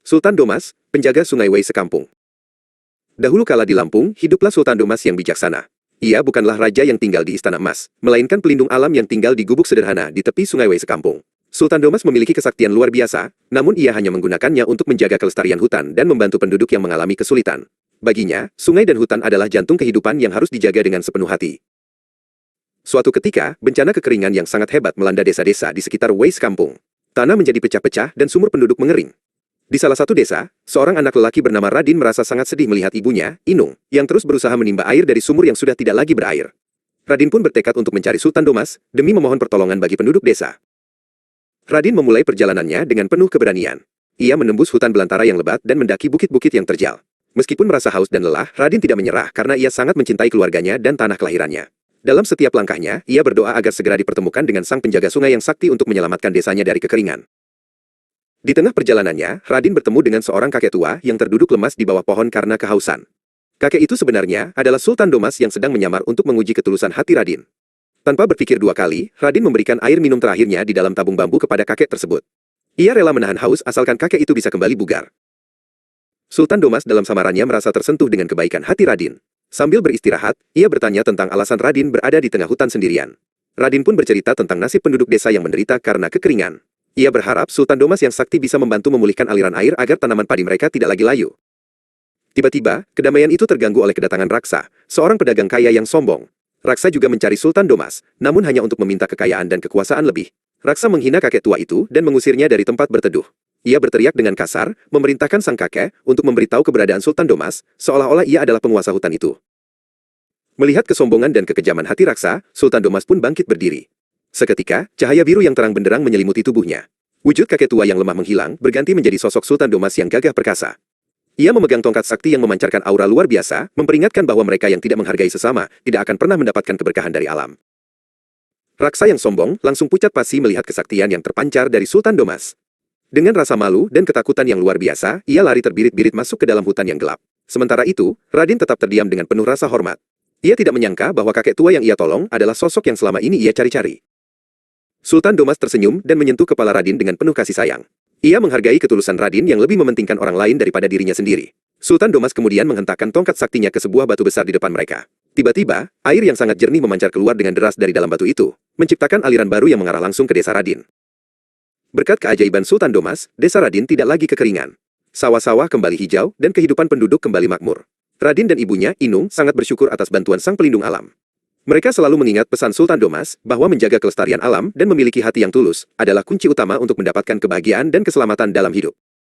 Sultan Domas, penjaga Sungai Wei sekampung. Dahulu kala di Lampung, hiduplah Sultan Domas yang bijaksana. Ia bukanlah raja yang tinggal di istana emas, melainkan pelindung alam yang tinggal di gubuk sederhana di tepi Sungai Wei sekampung. Sultan Domas memiliki kesaktian luar biasa, namun ia hanya menggunakannya untuk menjaga kelestarian hutan dan membantu penduduk yang mengalami kesulitan. Baginya, sungai dan hutan adalah jantung kehidupan yang harus dijaga dengan sepenuh hati. Suatu ketika, bencana kekeringan yang sangat hebat melanda desa-desa di sekitar Wei sekampung. Tanah menjadi pecah-pecah dan sumur penduduk mengering. Di salah satu desa, seorang anak lelaki bernama Radin merasa sangat sedih melihat ibunya, Inung, yang terus berusaha menimba air dari sumur yang sudah tidak lagi berair. Radin pun bertekad untuk mencari Sultan Domas, demi memohon pertolongan bagi penduduk desa. Radin memulai perjalanannya dengan penuh keberanian. Ia menembus hutan belantara yang lebat dan mendaki bukit-bukit yang terjal. Meskipun merasa haus dan lelah, Radin tidak menyerah karena ia sangat mencintai keluarganya dan tanah kelahirannya. Dalam setiap langkahnya, ia berdoa agar segera dipertemukan dengan sang penjaga sungai yang sakti untuk menyelamatkan desanya dari kekeringan. Di tengah perjalanannya, Radin bertemu dengan seorang kakek tua yang terduduk lemas di bawah pohon karena kehausan. Kakek itu sebenarnya adalah Sultan Domas yang sedang menyamar untuk menguji ketulusan hati Radin. Tanpa berpikir dua kali, Radin memberikan air minum terakhirnya di dalam tabung bambu kepada kakek tersebut. Ia rela menahan haus asalkan kakek itu bisa kembali bugar. Sultan Domas dalam samarannya merasa tersentuh dengan kebaikan hati Radin. Sambil beristirahat, ia bertanya tentang alasan Radin berada di tengah hutan sendirian. Radin pun bercerita tentang nasib penduduk desa yang menderita karena kekeringan. Ia berharap Sultan Domas yang sakti bisa membantu memulihkan aliran air agar tanaman padi mereka tidak lagi layu. Tiba-tiba, kedamaian itu terganggu oleh kedatangan Raksa, seorang pedagang kaya yang sombong. Raksa juga mencari Sultan Domas, namun hanya untuk meminta kekayaan dan kekuasaan lebih. Raksa menghina kakek tua itu dan mengusirnya dari tempat berteduh. Ia berteriak dengan kasar, memerintahkan sang kakek untuk memberitahu keberadaan Sultan Domas, seolah-olah ia adalah penguasa hutan itu. Melihat kesombongan dan kekejaman hati Raksa, Sultan Domas pun bangkit berdiri. Seketika, cahaya biru yang terang benderang menyelimuti tubuhnya. Wujud kakek tua yang lemah menghilang, berganti menjadi sosok Sultan Domas yang gagah perkasa. Ia memegang tongkat sakti yang memancarkan aura luar biasa, memperingatkan bahwa mereka yang tidak menghargai sesama, tidak akan pernah mendapatkan keberkahan dari alam. Raksa yang sombong, langsung pucat pasi melihat kesaktian yang terpancar dari Sultan Domas. Dengan rasa malu dan ketakutan yang luar biasa, ia lari terbirit-birit masuk ke dalam hutan yang gelap. Sementara itu, Radin tetap terdiam dengan penuh rasa hormat. Ia tidak menyangka bahwa kakek tua yang ia tolong adalah sosok yang selama ini ia cari-cari. Sultan Domas tersenyum dan menyentuh kepala Radin dengan penuh kasih sayang. Ia menghargai ketulusan Radin yang lebih mementingkan orang lain daripada dirinya sendiri. Sultan Domas kemudian menghentakkan tongkat saktinya ke sebuah batu besar di depan mereka. Tiba-tiba, air yang sangat jernih memancar keluar dengan deras dari dalam batu itu, menciptakan aliran baru yang mengarah langsung ke desa Radin. Berkat keajaiban Sultan Domas, desa Radin tidak lagi kekeringan. Sawah-sawah kembali hijau dan kehidupan penduduk kembali makmur. Radin dan ibunya, Inung, sangat bersyukur atas bantuan sang pelindung alam. Mereka selalu mengingat pesan Sultan Domas bahwa menjaga kelestarian alam dan memiliki hati yang tulus adalah kunci utama untuk mendapatkan kebahagiaan dan keselamatan dalam hidup.